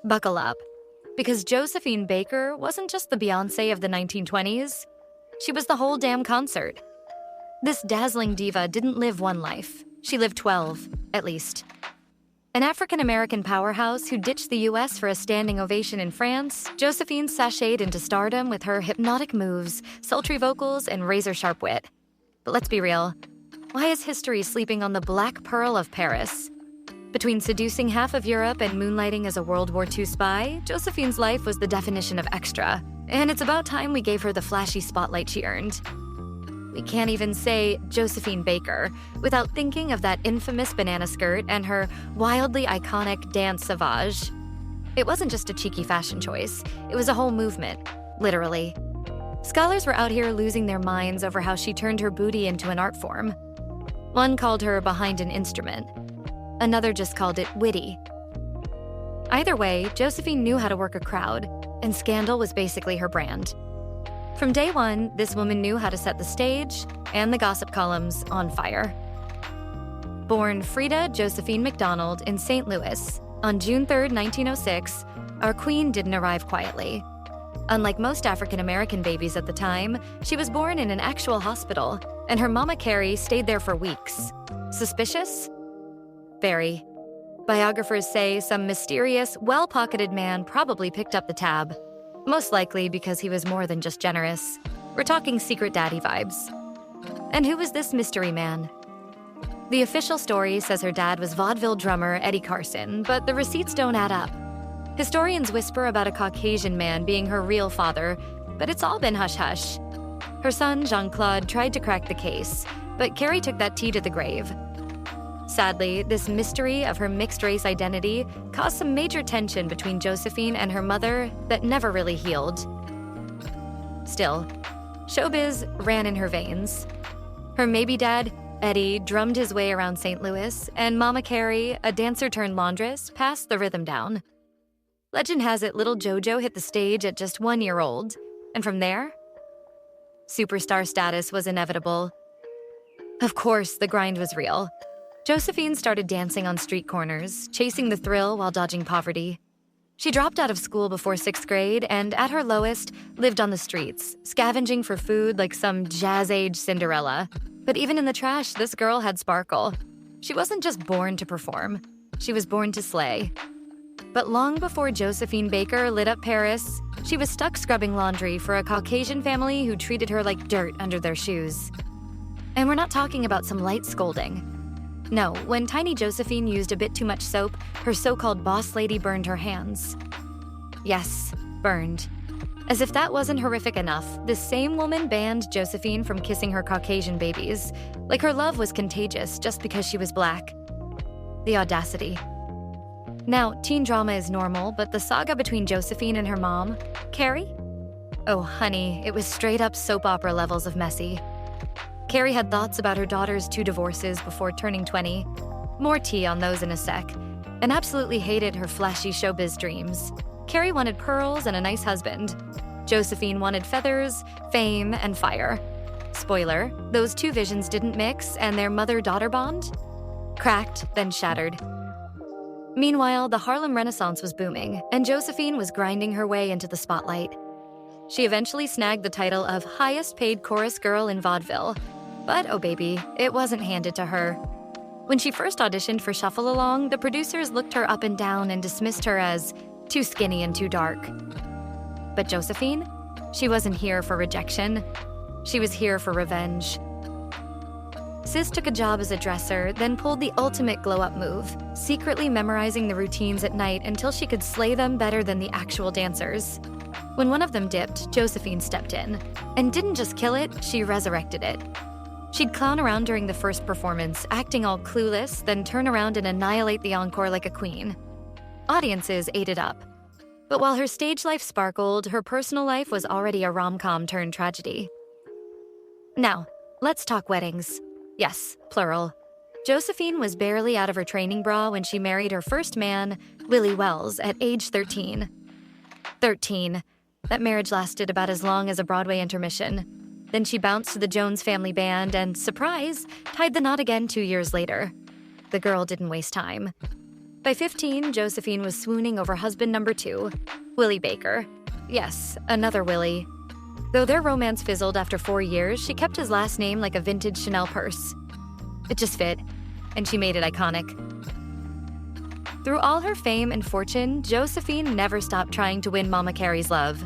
Buckle up, because Josephine Baker wasn't just the Beyoncé of the 1920s. She was the whole damn concert. This dazzling diva didn't live one life. She lived 12, at least. An African-American powerhouse who ditched the US for a standing ovation in France, Josephine sashayed into stardom with her hypnotic moves, sultry vocals, and razor-sharp wit. But let's be real. Why is history sleeping on the Black Pearl of Paris? Between seducing half of Europe and moonlighting as a World War II spy, Josephine's life was the definition of extra, and it's about time we gave her the flashy spotlight she earned. We can't even say Josephine Baker without thinking of that infamous banana skirt and her wildly iconic dance sauvage. It wasn't just a cheeky fashion choice, it was a whole movement, literally. Scholars were out here losing their minds over how she turned her booty into an art form. One called her behind an instrument. Another just called it witty. Either way, Josephine knew how to work a crowd, and scandal was basically her brand. From day one, this woman knew how to set the stage and the gossip columns on fire. Born Frida Josephine McDonald in St. Louis on June 3, 1906, our queen didn't arrive quietly. Unlike most African-American babies at the time, she was born in an actual hospital, and her mama Carrie stayed there for weeks. Suspicious? Very. Biographers say some mysterious, well-pocketed man probably picked up the tab. Most likely because he was more than just generous. We're talking secret daddy vibes. And who was this mystery man? The official story says her dad was vaudeville drummer Eddie Carson, but the receipts don't add up. Historians whisper about a Caucasian man being her real father, but it's all been hush-hush. Her son, Jean-Claude, tried to crack the case, but Carrie took that tea to the grave. Sadly, this mystery of her mixed-race identity caused some major tension between Josephine and her mother that never really healed. Still, showbiz ran in her veins. Her maybe dad, Eddie, drummed his way around St. Louis, and Mama Carrie, a dancer-turned-laundress, passed the rhythm down. Legend has it little JoJo hit the stage at just 1 year old, and from there, superstar status was inevitable. Of course, the grind was real. Josephine started dancing on street corners, chasing the thrill while dodging poverty. She dropped out of school before 6th grade and, at her lowest, lived on the streets, scavenging for food like some jazz-age Cinderella. But even in the trash, this girl had sparkle. She wasn't just born to perform. She was born to slay. But long before Josephine Baker lit up Paris, she was stuck scrubbing laundry for a Caucasian family who treated her like dirt under their shoes. And we're not talking about some light scolding. No, when tiny Josephine used a bit too much soap, her so-called boss lady burned her hands. Yes, burned. As if that wasn't horrific enough, this same woman banned Josephine from kissing her Caucasian babies, like her love was contagious just because she was black. The audacity. Now, teen drama is normal, but the saga between Josephine and her mom, Carrie? Oh, honey, it was straight-up soap opera levels of messy. Carrie had thoughts about her daughter's 2 divorces before turning 20. More tea on those in a sec. And absolutely hated her flashy showbiz dreams. Carrie wanted pearls and a nice husband. Josephine wanted feathers, fame, and fire. Spoiler, those 2 visions didn't mix, and their mother-daughter bond? Cracked, then shattered. Meanwhile, the Harlem Renaissance was booming, and Josephine was grinding her way into the spotlight. She eventually snagged the title of highest-paid chorus girl in vaudeville. But, oh baby, it wasn't handed to her. When she first auditioned for Shuffle Along, the producers looked her up and down and dismissed her as too skinny and too dark. But Josephine? She wasn't here for rejection. She was here for revenge. Sis took a job as a dresser, then pulled the ultimate glow-up move, secretly memorizing the routines at night until she could slay them better than the actual dancers. When one of them dipped, Josephine stepped in. And didn't just kill it, she resurrected it. She'd clown around during the first performance, acting all clueless, then turn around and annihilate the encore like a queen. Audiences ate it up. But while her stage life sparkled, her personal life was already a rom-com turned tragedy. Now, let's talk weddings. Yes, plural. Josephine was barely out of her training bra when she married her first man, Willie Wells, at age 13. 13. That marriage lasted about as long as a Broadway intermission. Then she bounced to the Jones Family Band and, surprise, tied the knot again 2 years later. The girl didn't waste time. By 15, Josephine was swooning over husband number 2, Willie Baker. Yes, another Willie. Though their romance fizzled after 4 years, she kept his last name like a vintage Chanel purse. It just fit, and she made it iconic. Through all her fame and fortune, Josephine never stopped trying to win Mama Carey's love.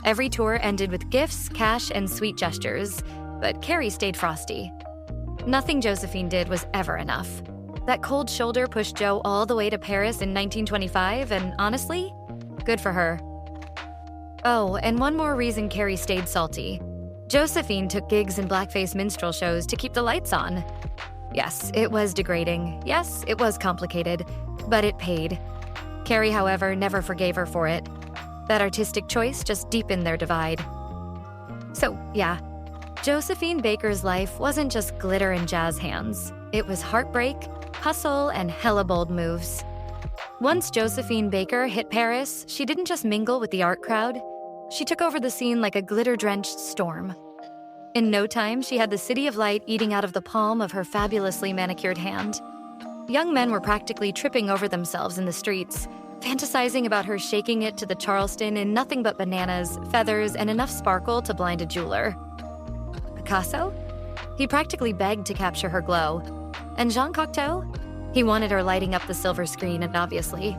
Every tour ended with gifts, cash, and sweet gestures, but Carey stayed frosty. Nothing Josephine did was ever enough. That cold shoulder pushed Jo all the way to Paris in 1925, and honestly, good for her. Oh, and one more reason Carey stayed salty. Josephine took gigs in blackface minstrel shows to keep the lights on. Yes, it was degrading. Yes, it was complicated, but it paid. Carey, however, never forgave her for it. That artistic choice just deepened their divide. So, yeah, Josephine Baker's life wasn't just glitter and jazz hands. It was heartbreak, hustle, and hella bold moves. Once Josephine Baker hit Paris, she didn't just mingle with the art crowd. She took over the scene like a glitter-drenched storm. In no time, she had the City of Light eating out of the palm of her fabulously manicured hand. Young men were practically tripping over themselves in the streets, fantasizing about her shaking it to the Charleston in nothing but bananas, feathers, and enough sparkle to blind a jeweler. Picasso? He practically begged to capture her glow. And Jean Cocteau? He wanted her lighting up the silver screen, and obviously.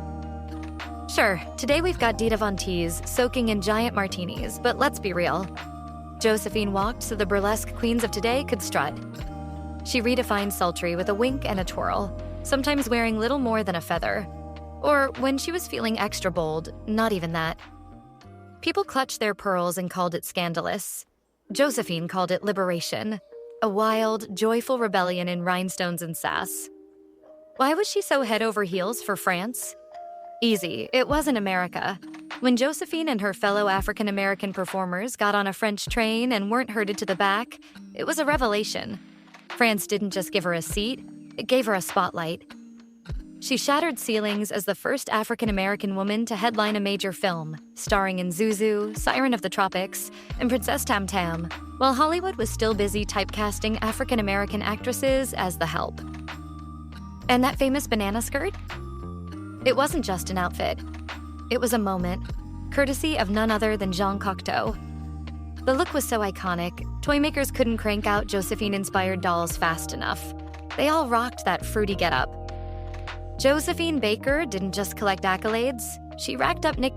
Sure, today we've got Dita Von Teese soaking in giant martinis, but let's be real. Josephine walked so the burlesque queens of today could strut. She redefined sultry with a wink and a twirl, sometimes wearing little more than a feather. Or when she was feeling extra bold, not even that. People clutched their pearls and called it scandalous. Josephine called it liberation, a wild, joyful rebellion in rhinestones and sass. Why was she so head over heels for France? Easy, it wasn't America. When Josephine and her fellow African-American performers got on a French train and weren't herded to the back, it was a revelation. France didn't just give her a seat, it gave her a spotlight. She shattered ceilings as the first African-American woman to headline a major film, starring in Zuzu, Siren of the Tropics, and Princess Tam Tam, while Hollywood was still busy typecasting African-American actresses as the help. And that famous banana skirt? It wasn't just an outfit. It was a moment, courtesy of none other than Jean Cocteau. The look was so iconic, toy makers couldn't crank out Josephine-inspired dolls fast enough. They all rocked that fruity getup. Josephine Baker didn't just collect accolades, she racked up the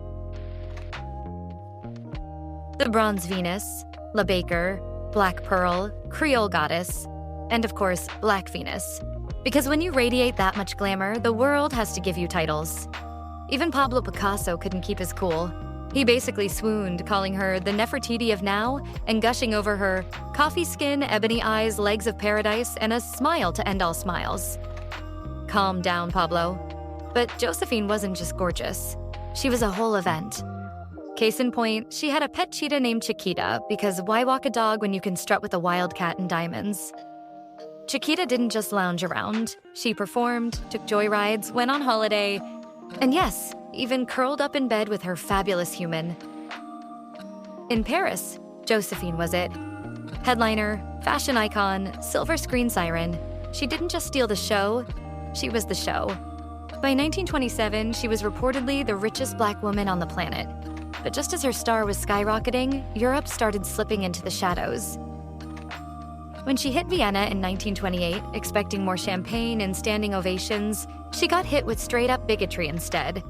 Bronze Venus, La Baker, Black Pearl, Creole Goddess, and of course, Black Venus. Because when you radiate that much glamour, the world has to give you titles. Even Pablo Picasso couldn't keep his cool. He basically swooned, calling her the Nefertiti of now and gushing over her coffee skin, ebony eyes, legs of paradise, and a smile to end all smiles. Calm down, Pablo. But Josephine wasn't just gorgeous. She was a whole event. Case in point, she had a pet cheetah named Chiquita, because why walk a dog when you can strut with a wildcat in diamonds? Chiquita didn't just lounge around. She performed, took joyrides, went on holiday, and yes, even curled up in bed with her fabulous human. In Paris, Josephine was it. Headliner, fashion icon, silver screen siren. She didn't just steal the show, she was the show. By 1927, she was reportedly the richest Black woman on the planet. But just as her star was skyrocketing, Europe started slipping into the shadows. When she hit Vienna in 1928, expecting more champagne and standing ovations, she got hit with straight-up bigotry instead.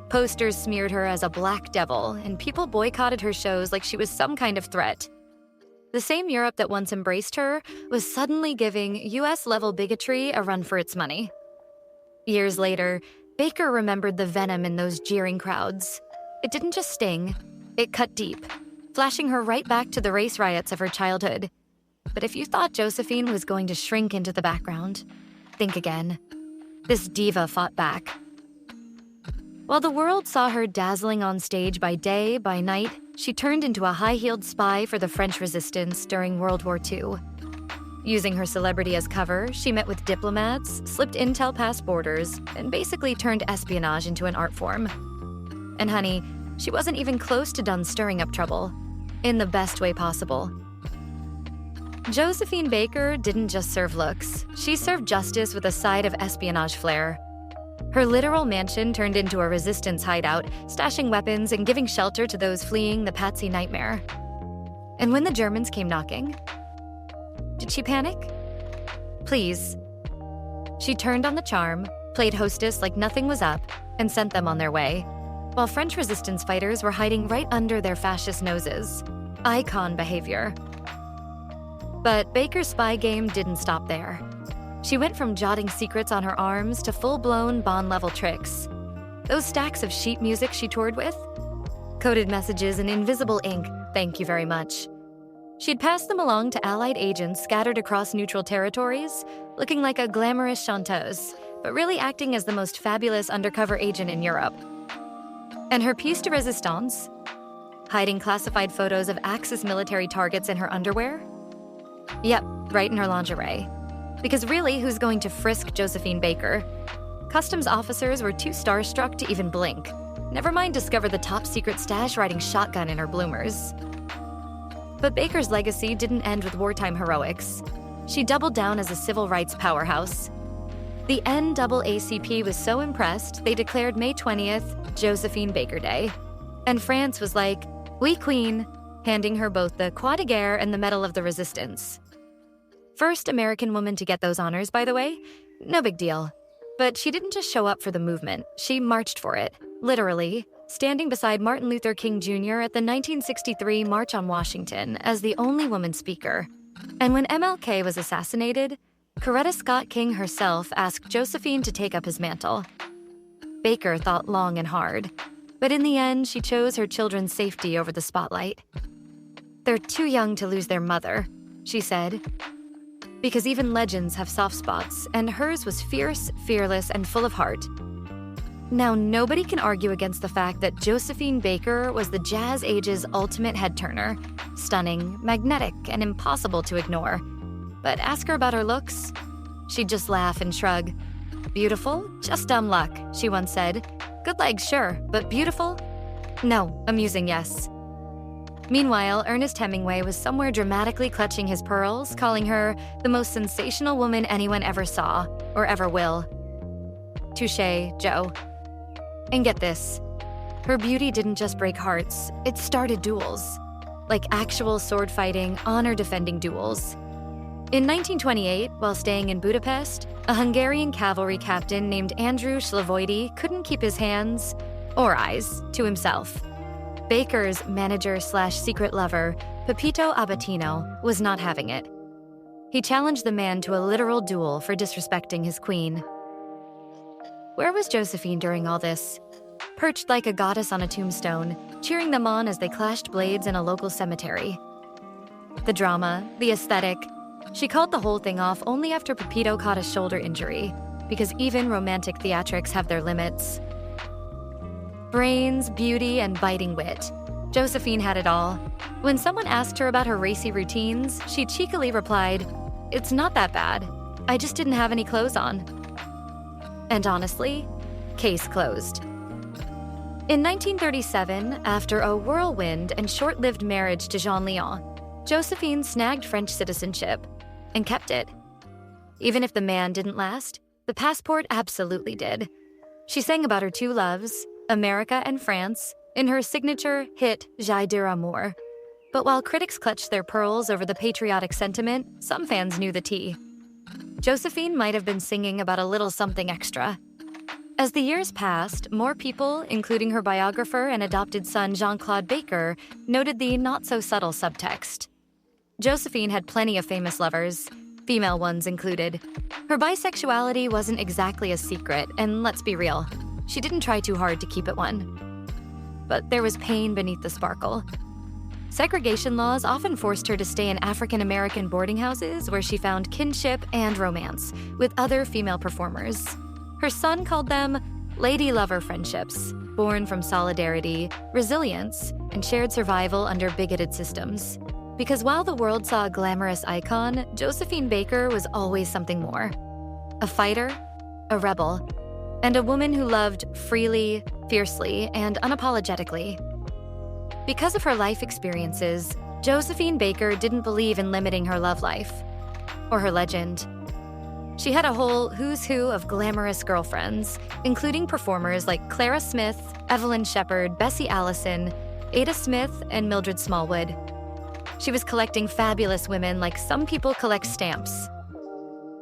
Posters smeared her as a black devil, and people boycotted her shows like she was some kind of threat. The same Europe that once embraced her was suddenly giving US-level bigotry a run for its money. Years later, Baker remembered the venom in those jeering crowds. It didn't just sting, it cut deep, flashing her right back to the race riots of her childhood. But if you thought Josephine was going to shrink into the background, think again. This diva fought back. While the world saw her dazzling on stage by day, by night, she turned into a high-heeled spy for the French resistance during World War II. Using her celebrity as cover, she met with diplomats, slipped intel past borders, and basically turned espionage into an art form. And honey, she wasn't even close to done stirring up trouble, in the best way possible. Josephine Baker didn't just serve looks, she served justice with a side of espionage flair. Her literal mansion turned into a resistance hideout, stashing weapons and giving shelter to those fleeing the Patsy nightmare. And when the Germans came knocking, did she panic? Please. She turned on the charm, played hostess like nothing was up, and sent them on their way, while French resistance fighters were hiding right under their fascist noses. Icon behavior. But Baker's spy game didn't stop there. She went from jotting secrets on her arms to full-blown Bond-level tricks. Those stacks of sheet music she toured with? Coded messages in invisible ink, thank you very much. She'd pass them along to Allied agents scattered across neutral territories, looking like a glamorous chanteuse, but really acting as the most fabulous undercover agent in Europe. And her piece de resistance? Hiding classified photos of Axis military targets in her underwear? Yep, right in her lingerie. Because really, who's going to frisk Josephine Baker? Customs officers were too starstruck to even blink. Never mind discover the top-secret stash riding shotgun in her bloomers. But Baker's legacy didn't end with wartime heroics. She doubled down as a civil rights powerhouse. The NAACP was so impressed, they declared May 20th Josephine Baker Day. And France was like, "Oui, Queen," handing her both the Croix de Guerre and the Medal of the Resistance. First American woman to get those honors, by the way. No big deal. But she didn't just show up for the movement, she marched for it, literally, standing beside Martin Luther King Jr. at the 1963 March on Washington as the only woman speaker. And when MLK was assassinated, Coretta Scott King herself asked Josephine to take up his mantle. Baker thought long and hard, but in the end, she chose her children's safety over the spotlight. "They're too young to lose their mother," she said. Because even legends have soft spots, and hers was fierce, fearless, and full of heart. Now, nobody can argue against the fact that Josephine Baker was the jazz age's ultimate head-turner, stunning, magnetic, and impossible to ignore. But ask her about her looks, she'd just laugh and shrug. "Beautiful? Just dumb luck," she once said. "Good legs, sure, but beautiful? No, amusing, yes." Meanwhile, Ernest Hemingway was somewhere dramatically clutching his pearls, calling her the most sensational woman anyone ever saw, or ever will. Touché, Joe. And get this, her beauty didn't just break hearts, it started duels. Like actual sword-fighting, honor-defending duels. In 1928, while staying in Budapest, a Hungarian cavalry captain named Andrew Slavoidi couldn't keep his hands, or eyes, to himself. Baker's manager/secret lover, Pepito Abatino, was not having it. He challenged the man to a literal duel for disrespecting his queen. Where was Josephine during all this? Perched like a goddess on a tombstone, cheering them on as they clashed blades in a local cemetery. The drama, the aesthetic. She called the whole thing off only after Pepito caught a shoulder injury, because even romantic theatrics have their limits. Brains, beauty, and biting wit. Josephine had it all. When someone asked her about her racy routines, she cheekily replied, "It's not that bad. I just didn't have any clothes on." And honestly, case closed. In 1937, after a whirlwind and short-lived marriage to Jean Léon, Josephine snagged French citizenship and kept it. Even if the man didn't last, the passport absolutely did. She sang about her two loves, America and France, in her signature hit J'ai de Amour. But while critics clutched their pearls over the patriotic sentiment, some fans knew the tea. Josephine might have been singing about a little something extra. As the years passed, more people, including her biographer and adopted son Jean-Claude Baker, noted the not-so-subtle subtext. Josephine had plenty of famous lovers, female ones included. Her bisexuality wasn't exactly a secret, and let's be real, she didn't try too hard to keep it one. But there was pain beneath the sparkle. Segregation laws often forced her to stay in African-American boarding houses where she found kinship and romance with other female performers. Her son called them lady lover friendships, born from solidarity, resilience, and shared survival under bigoted systems. Because while the world saw a glamorous icon, Josephine Baker was always something more. A fighter, a rebel, and a woman who loved freely, fiercely, and unapologetically. Because of her life experiences, Josephine Baker didn't believe in limiting her love life, or her legend. She had a whole who's who of glamorous girlfriends, including performers like Clara Smith, Evelyn Shepard, Bessie Allison, Ada Smith, and Mildred Smallwood. She was collecting fabulous women like some people collect stamps.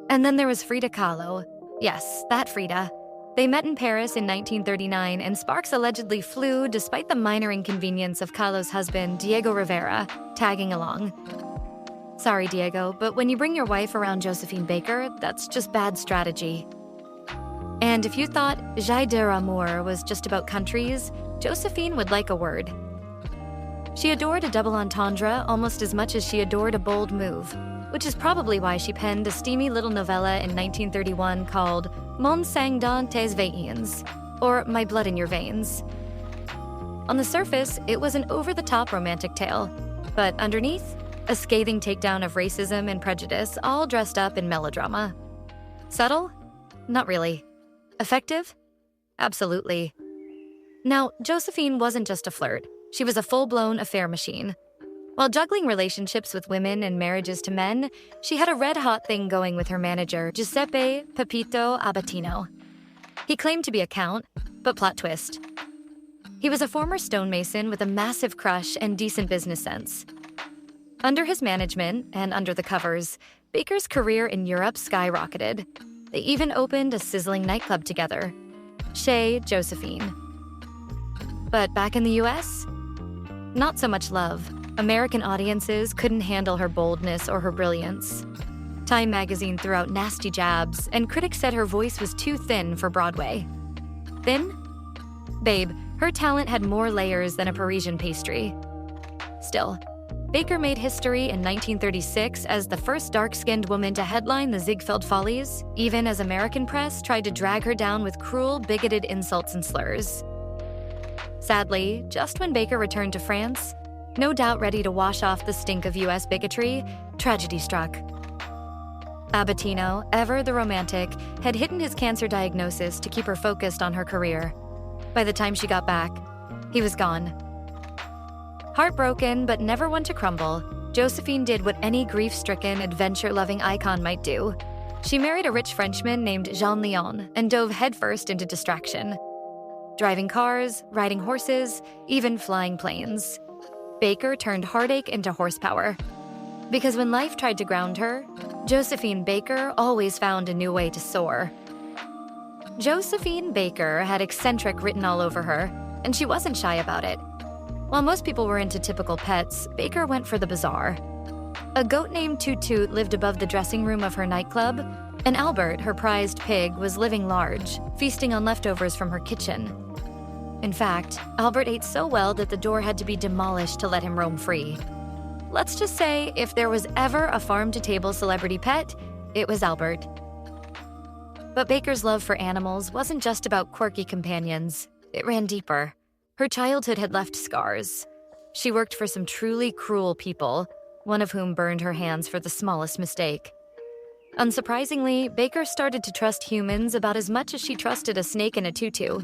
And then there was Frida Kahlo. Yes, that Frida. They met in Paris in 1939, and sparks allegedly flew despite the minor inconvenience of Kahlo's husband, Diego Rivera, tagging along. Sorry, Diego, but when you bring your wife around Josephine Baker, that's just bad strategy. And if you thought Jai de Amour was just about countries, Josephine would like a word. She adored a double entendre almost as much as she adored a bold move, which is probably why she penned a steamy little novella in 1931 called Mon sang dans tes veins, or My Blood in Your Veins. On the surface, it was an over-the-top romantic tale, but underneath, a scathing takedown of racism and prejudice, all dressed up in melodrama. Subtle? Not really. Effective? Absolutely. Now, Josephine wasn't just a flirt. She was a full-blown affair machine. While juggling relationships with women and marriages to men, she had a red-hot thing going with her manager, Giuseppe Pepito Abatino. He claimed to be a count, but plot twist. He was a former stonemason with a massive crush and decent business sense. Under his management, and under the covers, Baker's career in Europe skyrocketed. They even opened a sizzling nightclub together, Chez Josephine. But back in the US, not so much love. American audiences couldn't handle her boldness or her brilliance. Time magazine threw out nasty jabs, and critics said her voice was too thin for Broadway. Thin? Babe, her talent had more layers than a Parisian pastry. Still, Baker made history in 1936 as the first dark-skinned woman to headline the Ziegfeld Follies, even as American press tried to drag her down with cruel, bigoted insults and slurs. Sadly, just when Baker returned to France, no doubt ready to wash off the stink of US bigotry, tragedy struck. Abatino, ever the romantic, had hidden his cancer diagnosis to keep her focused on her career. By the time she got back, he was gone. Heartbroken, but never one to crumble, Josephine did what any grief-stricken, adventure-loving icon might do. She married a rich Frenchman named Jean Léon and dove headfirst into distraction. Driving cars, riding horses, even flying planes. Baker turned heartache into horsepower. Because when life tried to ground her, Josephine Baker always found a new way to soar. Josephine Baker had eccentric written all over her, and she wasn't shy about it. While most people were into typical pets, Baker went for the bizarre. A goat named Toot Toot lived above the dressing room of her nightclub, and Albert, her prized pig, was living large, feasting on leftovers from her kitchen. In fact, Albert ate so well that the door had to be demolished to let him roam free. Let's just say, if there was ever a farm-to-table celebrity pet, it was Albert. But Baker's love for animals wasn't just about quirky companions. It ran deeper. Her childhood had left scars. She worked for some truly cruel people, one of whom burned her hands for the smallest mistake. Unsurprisingly, Baker started to trust humans about as much as she trusted a snake in a tutu.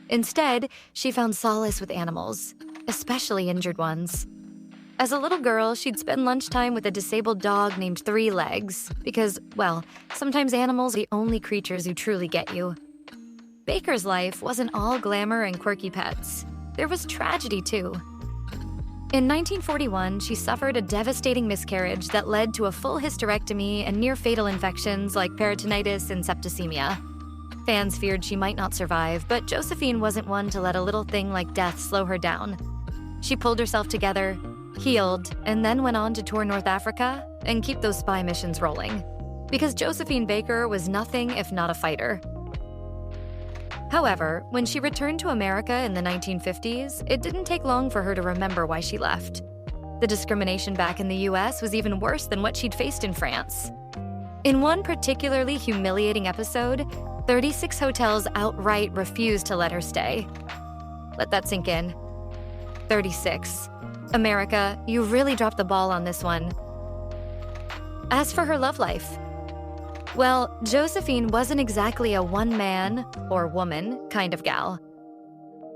Instead, she found solace with animals, especially injured ones. As a little girl, she'd spend lunchtime with a disabled dog named Three Legs, because, well, sometimes animals are the only creatures who truly get you. Baker's life wasn't all glamour and quirky pets. There was tragedy, too. In 1941, she suffered a devastating miscarriage that led to a full hysterectomy and near-fatal infections like peritonitis and septicemia. Fans feared she might not survive, but Josephine wasn't one to let a little thing like death slow her down. She pulled herself together, healed, and then went on to tour North Africa and keep those spy missions rolling. Because Josephine Baker was nothing if not a fighter. However, when she returned to America in the 1950s, it didn't take long for her to remember why she left. The discrimination back in the US was even worse than what she'd faced in France. In one particularly humiliating episode, 36 hotels outright refused to let her stay. Let that sink in. 36. America, you really dropped the ball on this one. As for her love life, well, Josephine wasn't exactly a one-man, or woman, kind of gal.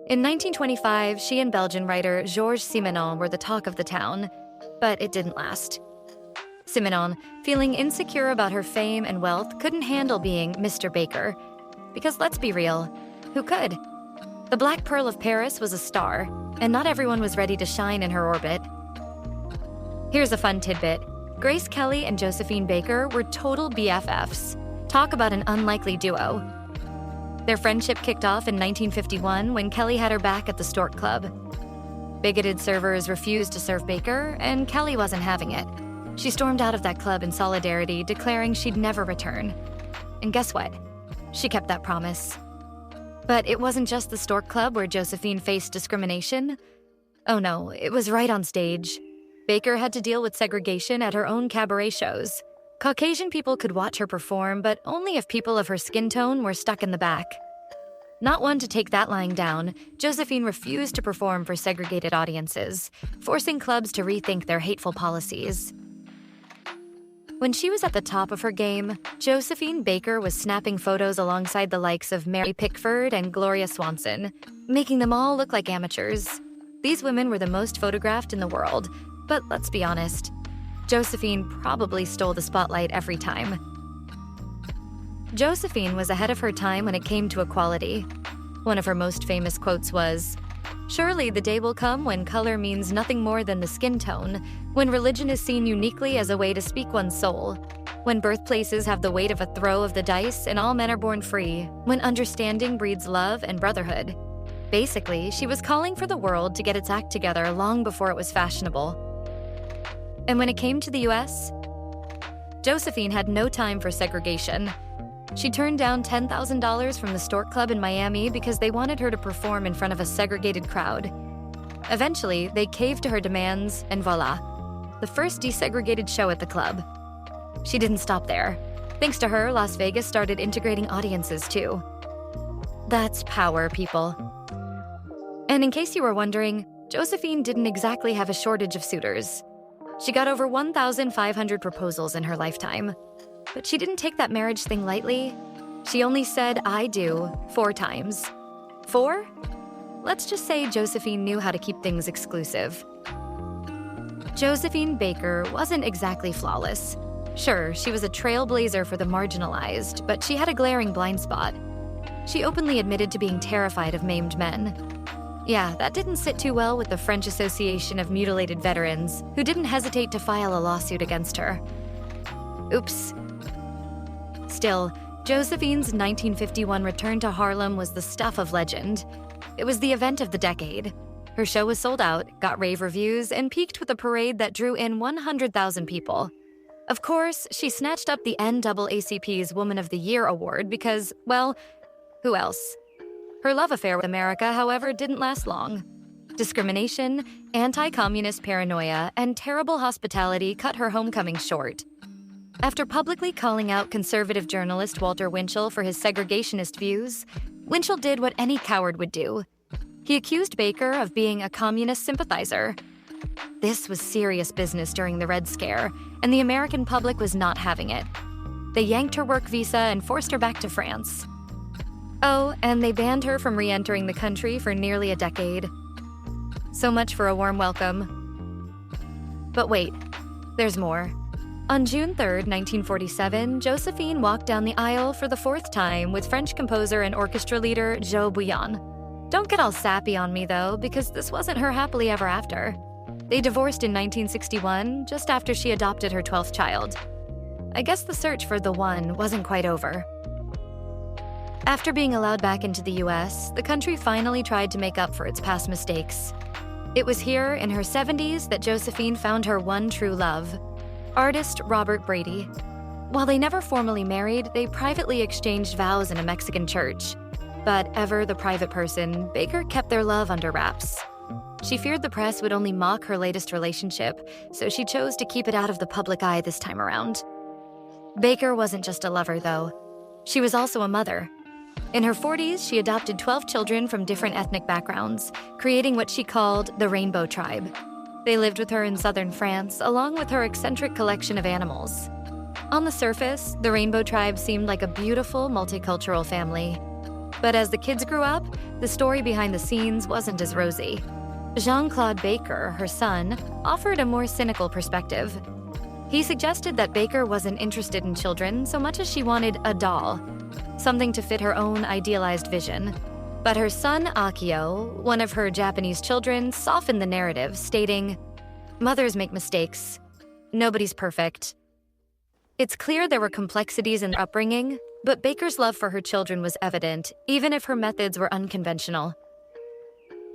In 1925, she and Belgian writer Georges Simenon were the talk of the town, but it didn't last. Simenon, feeling insecure about her fame and wealth, couldn't handle being Mr. Baker. Because let's be real, who could? The Black Pearl of Paris was a star, and not everyone was ready to shine in her orbit. Here's a fun tidbit. Grace Kelly and Josephine Baker were total BFFs. Talk about an unlikely duo. Their friendship kicked off in 1951 when Kelly had her back at the Stork Club. Bigoted servers refused to serve Baker, and Kelly wasn't having it. She stormed out of that club in solidarity, declaring she'd never return. And guess what? She kept that promise. But it wasn't just the Stork Club where Josephine faced discrimination. Oh no, it was right on stage. Baker had to deal with segregation at her own cabaret shows. Caucasian people could watch her perform, but only if people of her skin tone were stuck in the back. Not one to take that lying down, Josephine refused to perform for segregated audiences, forcing clubs to rethink their hateful policies. When she was at the top of her game, Josephine Baker was snapping photos alongside the likes of Mary Pickford and Gloria Swanson, making them all look like amateurs. These women were the most photographed in the world, but let's be honest, Josephine probably stole the spotlight every time. Josephine was ahead of her time when it came to equality. One of her most famous quotes was, "Surely the day will come when color means nothing more than the skin tone, when religion is seen uniquely as a way to speak one's soul, when birthplaces have the weight of a throw of the dice and all men are born free, when understanding breeds love and brotherhood." Basically, she was calling for the world to get its act together long before it was fashionable. And when it came to the US, Josephine had no time for segregation. She turned down $10,000 from the Stork Club in Miami because they wanted her to perform in front of a segregated crowd. Eventually, they caved to her demands, and voila, the first desegregated show at the club. She didn't stop there. Thanks to her, Las Vegas started integrating audiences too. That's power, people. And in case you were wondering, Josephine didn't exactly have a shortage of suitors. She got over 1,500 proposals in her lifetime. But she didn't take that marriage thing lightly. She only said "I do" 4 times. 4? Let's just say Josephine knew how to keep things exclusive. Josephine Baker wasn't exactly flawless. Sure, she was a trailblazer for the marginalized, but she had a glaring blind spot. She openly admitted to being terrified of maimed men. Yeah, that didn't sit too well with the French Association of Mutilated Veterans, who didn't hesitate to file a lawsuit against her. Oops. Still, Josephine's 1951 return to Harlem was the stuff of legend. It was the event of the decade. Her show was sold out, got rave reviews, and peaked with a parade that drew in 100,000 people. Of course, she snatched up the NAACP's Woman of the Year award because, well, who else? Her love affair with America, however, didn't last long. Discrimination, anti-communist paranoia, and terrible hospitality cut her homecoming short. After publicly calling out conservative journalist Walter Winchell for his segregationist views, Winchell did what any coward would do. He accused Baker of being a communist sympathizer. This was serious business during the Red Scare, and the American public was not having it. They yanked her work visa and forced her back to France. Oh, and they banned her from re-entering the country for nearly a decade. So much for a warm welcome. But wait, there's more. On June 3, 1947, Josephine walked down the aisle for the 4th time with French composer and orchestra leader WWII. Don't get all sappy on me, though, because this wasn't her happily ever after. They divorced in 1961, just after she adopted her 12th child. I guess the search for the one wasn't quite over. After being allowed back into the US, the country finally tried to make up for its past mistakes. It was here, in her 70s, that Josephine found her one true love, artist Robert Brady. While they never formally married, they privately exchanged vows in a Mexican church. But ever the private person, Baker kept their love under wraps. She feared the press would only mock her latest relationship, so she chose to keep it out of the public eye this time around. Baker wasn't just a lover, though. She was also a mother. In her 40s, she adopted 12 children from different ethnic backgrounds, creating what she called the Rainbow Tribe. They lived with her in southern France, along with her eccentric collection of animals. On the surface, the Rainbow Tribe seemed like a beautiful, multicultural family. But as the kids grew up, the story behind the scenes wasn't as rosy. Jean-Claude Baker, her son, offered a more cynical perspective. He suggested that Baker wasn't interested in children so much as she wanted a doll, something to fit her own idealized vision. But her son Akio, one of her Japanese children, softened the narrative, stating, "Mothers make mistakes. Nobody's perfect." It's clear there were complexities in upbringing, but Baker's love for her children was evident, even if her methods were unconventional.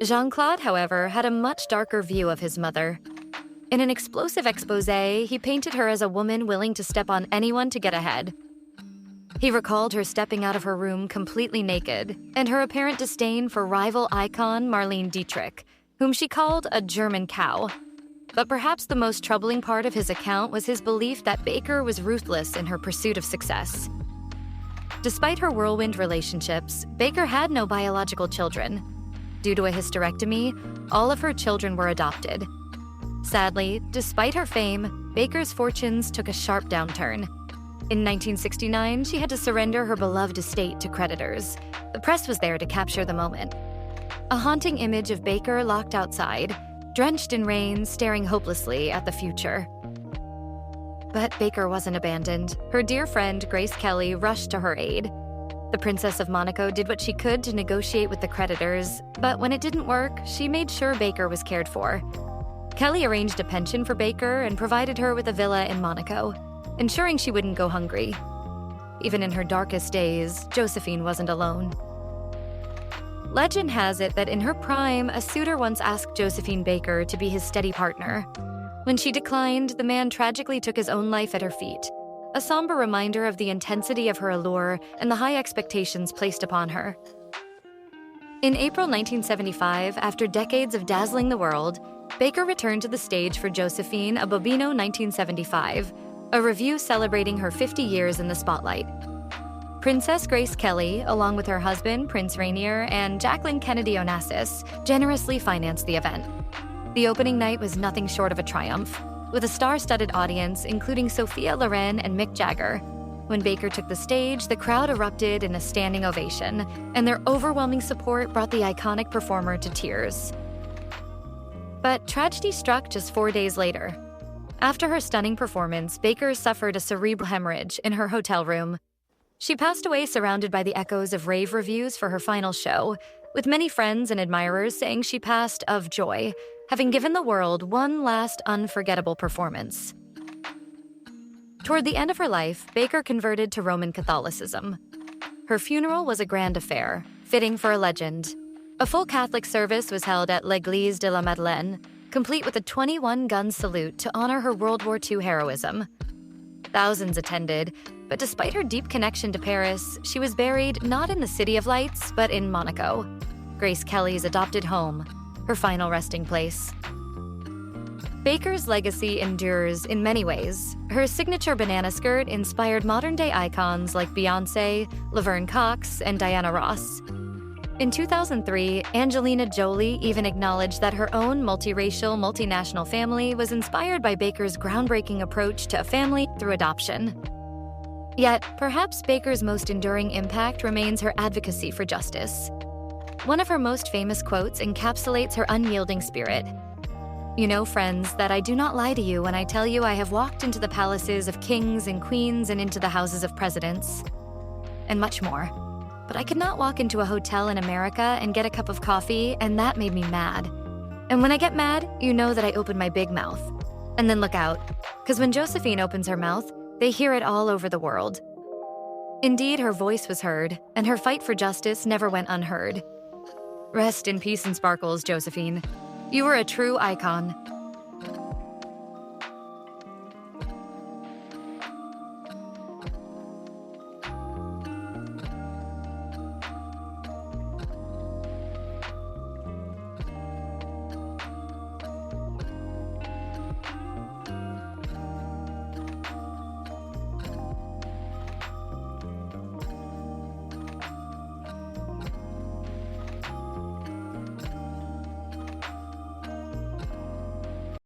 Jean-Claude, however, had a much darker view of his mother. In an explosive exposé, he painted her as a woman willing to step on anyone to get ahead. He recalled her stepping out of her room completely naked, and her apparent disdain for rival icon Marlene Dietrich, whom she called a German cow. But perhaps the most troubling part of his account was his belief that Baker was ruthless in her pursuit of success. Despite her whirlwind relationships, Baker had no biological children. Due to a hysterectomy, all of her children were adopted. Sadly, despite her fame, Baker's fortunes took a sharp downturn. In 1969, she had to surrender her beloved estate to creditors. The press was there to capture the moment. A haunting image of Baker locked outside, drenched in rain, staring hopelessly at the future. But Baker wasn't abandoned. Her dear friend, Grace Kelly, rushed to her aid. The Princess of Monaco did what she could to negotiate with the creditors, but when it didn't work, she made sure Baker was cared for. Kelly arranged a pension for Baker and provided her with a villa in Monaco, ensuring she wouldn't go hungry. Even in her darkest days, Josephine wasn't alone. Legend has it that in her prime, a suitor once asked Josephine Baker to be his steady partner. When she declined, the man tragically took his own life at her feet, a somber reminder of the intensity of her allure and the high expectations placed upon her. In April 1975, after decades of dazzling the world, Baker returned to the stage for Josephine a Bobino 1975, a revue celebrating her 50 years in the spotlight. Princess Grace Kelly, along with her husband, Prince Rainier, and Jacqueline Kennedy Onassis, generously financed the event. The opening night was nothing short of a triumph, with a star-studded audience including Sophia Loren and Mick Jagger. When Baker took the stage, the crowd erupted in a standing ovation, and their overwhelming support brought the iconic performer to tears. But tragedy struck just 4 days later. After her stunning performance, Baker suffered a cerebral hemorrhage in her hotel room. She passed away surrounded by the echoes of rave reviews for her final show, with many friends and admirers saying she passed of joy, having given the world one last unforgettable performance. Toward the end of her life, Baker converted to Roman Catholicism. Her funeral was a grand affair, fitting for a legend. A full Catholic service was held at l'Église de la Madeleine, complete with a 21-gun salute to honor her World War II heroism. Thousands attended, but despite her deep connection to Paris, she was buried not in the City of Lights, but in Monaco, Grace Kelly's adopted home, her final resting place. Baker's legacy endures in many ways. Her signature banana skirt inspired modern-day icons like Beyoncé, Laverne Cox, and Diana Ross. In 2003, Angelina Jolie even acknowledged that her own multiracial, multinational family was inspired by Baker's groundbreaking approach to a family through adoption. Yet, perhaps Baker's most enduring impact remains her advocacy for justice. One of her most famous quotes encapsulates her unyielding spirit. "You know, friends, that I do not lie to you when I tell you I have walked into the palaces of kings and queens and into the houses of presidents, and much more. But I could not walk into a hotel in America and get a cup of coffee, and that made me mad. And when I get mad, you know that I open my big mouth. And then look out, because when Josephine opens her mouth, they hear it all over the world." Indeed, her voice was heard, and her fight for justice never went unheard. Rest in peace and sparkles, Josephine. You were a true icon,